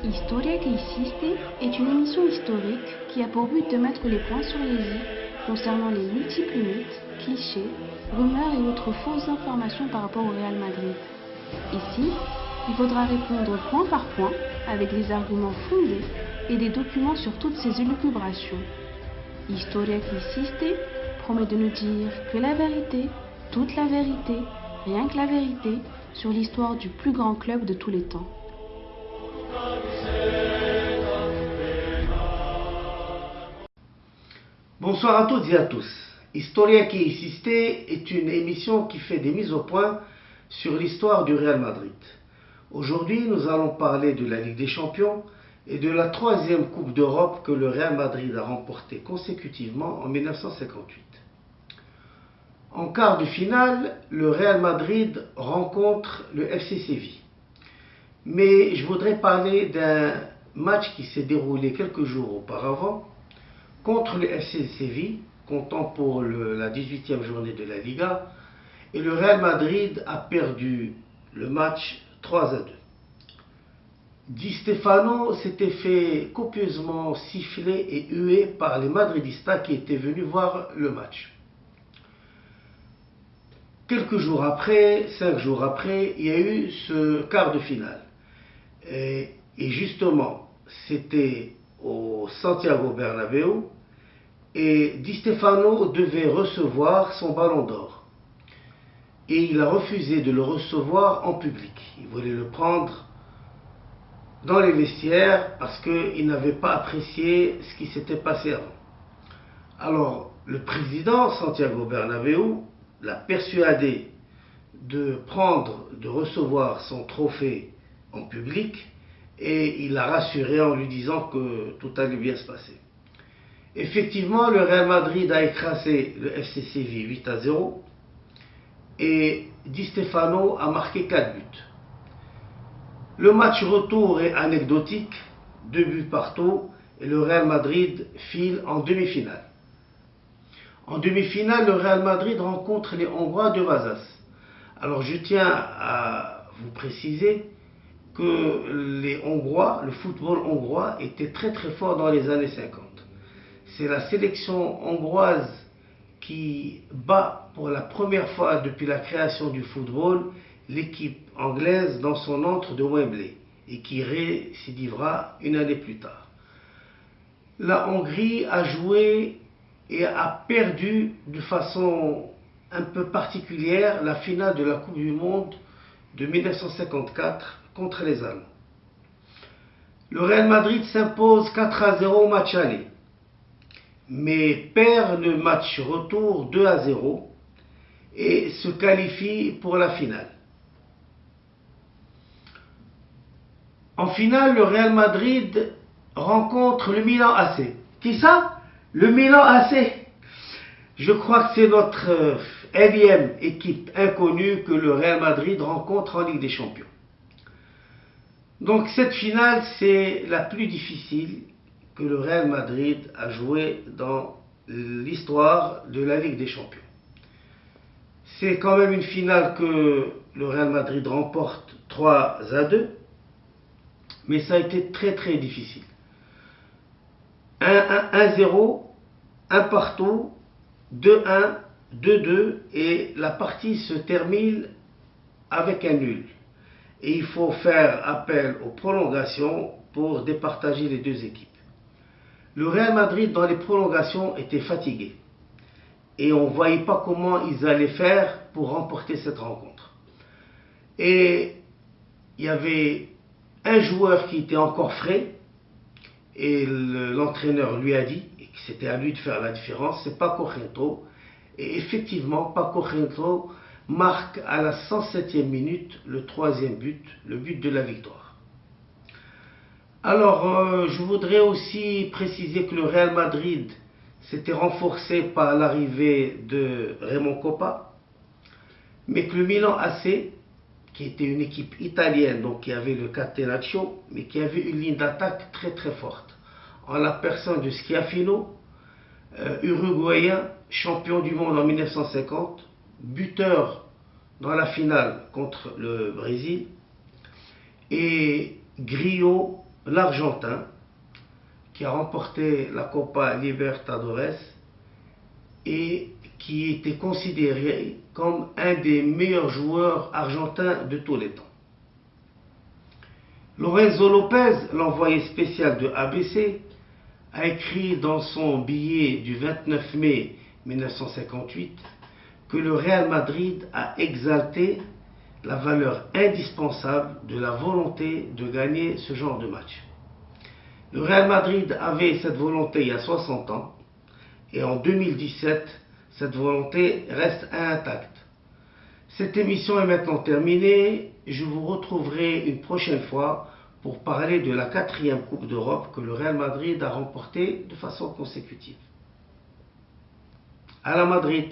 Historia que Hiciste est une émission historique qui a pour but de mettre les points sur les i concernant les multiples mythes, clichés, rumeurs et autres fausses informations par rapport au Real Madrid. Ici, il faudra répondre point par point avec des arguments fondés et des documents sur toutes ces élucubrations. Historia que Hiciste promet de nous dire que la vérité, toute la vérité, rien que la vérité, sur l'histoire du plus grand club de tous les temps. Bonsoir à toutes et à tous. Historia que Hiciste est une émission qui fait des mises au point sur l'histoire du Real Madrid. Aujourd'hui, nous allons parler de la Ligue des Champions et de la troisième Coupe d'Europe que le Real Madrid a remportée consécutivement en 1958. En quart de finale, le Real Madrid rencontre le FC Séville. Mais je voudrais parler d'un match qui s'est déroulé quelques jours auparavant contre le FC Séville, comptant pour la 18e journée de la Liga, et le Real Madrid a perdu le match 3-2. Di Stefano s'était fait copieusement siffler et huer par les madridistas qui étaient venus voir le match. Quelques jours après, 5 jours après, il y a eu ce quart de finale. Et justement, c'était au Santiago Bernabéu et Di Stefano devait recevoir son ballon d'or. Et il a refusé de le recevoir en public. Il voulait le prendre dans les vestiaires parce qu'il n'avait pas apprécié ce qui s'était passé avant. Alors, le président Santiago Bernabéu l'a persuadé de recevoir son trophée en public, et il l'a rassuré en lui disant que tout allait bien se passer. Effectivement, le Real Madrid a écrasé le FC Séville 8-0 et Di Stefano a marqué 4 buts. Le match retour est anecdotique, 2 buts partout, et le Real Madrid file en demi-finale. En demi-finale, le Real Madrid rencontre les Hongrois de Vasas. Alors je tiens à vous préciser que les Hongrois, le football hongrois était très très fort dans les années 50. C'est la sélection hongroise qui bat pour la première fois depuis la création du football l'équipe anglaise dans son antre de Wembley et qui récidivera une année plus tard. La Hongrie a joué et a perdu de façon un peu particulière la finale de la Coupe du Monde de 1954 contre les Allemands. Le Real Madrid s'impose 4-0 au match aller, mais perd le match retour 2-0 et se qualifie pour la finale. En finale, le Real Madrid rencontre le Milan AC. Qui ça? Le Milan AC. Je crois que c'est notre énième équipe inconnue que le Real Madrid rencontre en Ligue des Champions. Donc cette finale, c'est la plus difficile que le Real Madrid a jouée dans l'histoire de la Ligue des Champions. C'est quand même une finale que le Real Madrid remporte 3-2, mais ça a été très très difficile. 1-0, 1 partout, 2-1, 2-2, et la partie se termine avec un nul. Et il faut faire appel aux prolongations pour départager les deux équipes. Le Real Madrid, dans les prolongations, était fatigué. Et on ne voyait pas comment ils allaient faire pour remporter cette rencontre. Et il y avait un joueur qui était encore frais, et l'entraîneur lui a dit que c'était à lui de faire la différence, c'est Paco Gento. Et effectivement, Paco Gento marque à la 107e minute le 3e but, le but de la victoire. Alors, je voudrais aussi préciser que le Real Madrid s'était renforcé par l'arrivée de Raymond Kopa, mais que le Milan AC, qui était une équipe italienne, donc qui avait le Catenaccio, mais qui avait une ligne d'attaque très très forte, en la personne de Schiaffino, uruguayen, champion du monde en 1950, buteur dans la finale contre le Brésil, et Grillo, l'Argentin, qui a remporté la Copa Libertadores et qui était considéré comme un des meilleurs joueurs argentins de tous les temps. Lorenzo Lopez, l'envoyé spécial de ABC, a écrit dans son billet du 29 mai 1958 que le Real Madrid a exalté la valeur indispensable de la volonté de gagner ce genre de match. Le Real Madrid avait cette volonté il y a 60 ans et en 2017, cette volonté reste intacte. Cette émission est maintenant terminée. Je vous retrouverai une prochaine fois pour parler de la 4e Coupe d'Europe que le Real Madrid a remportée de façon consécutive. À la Madrid!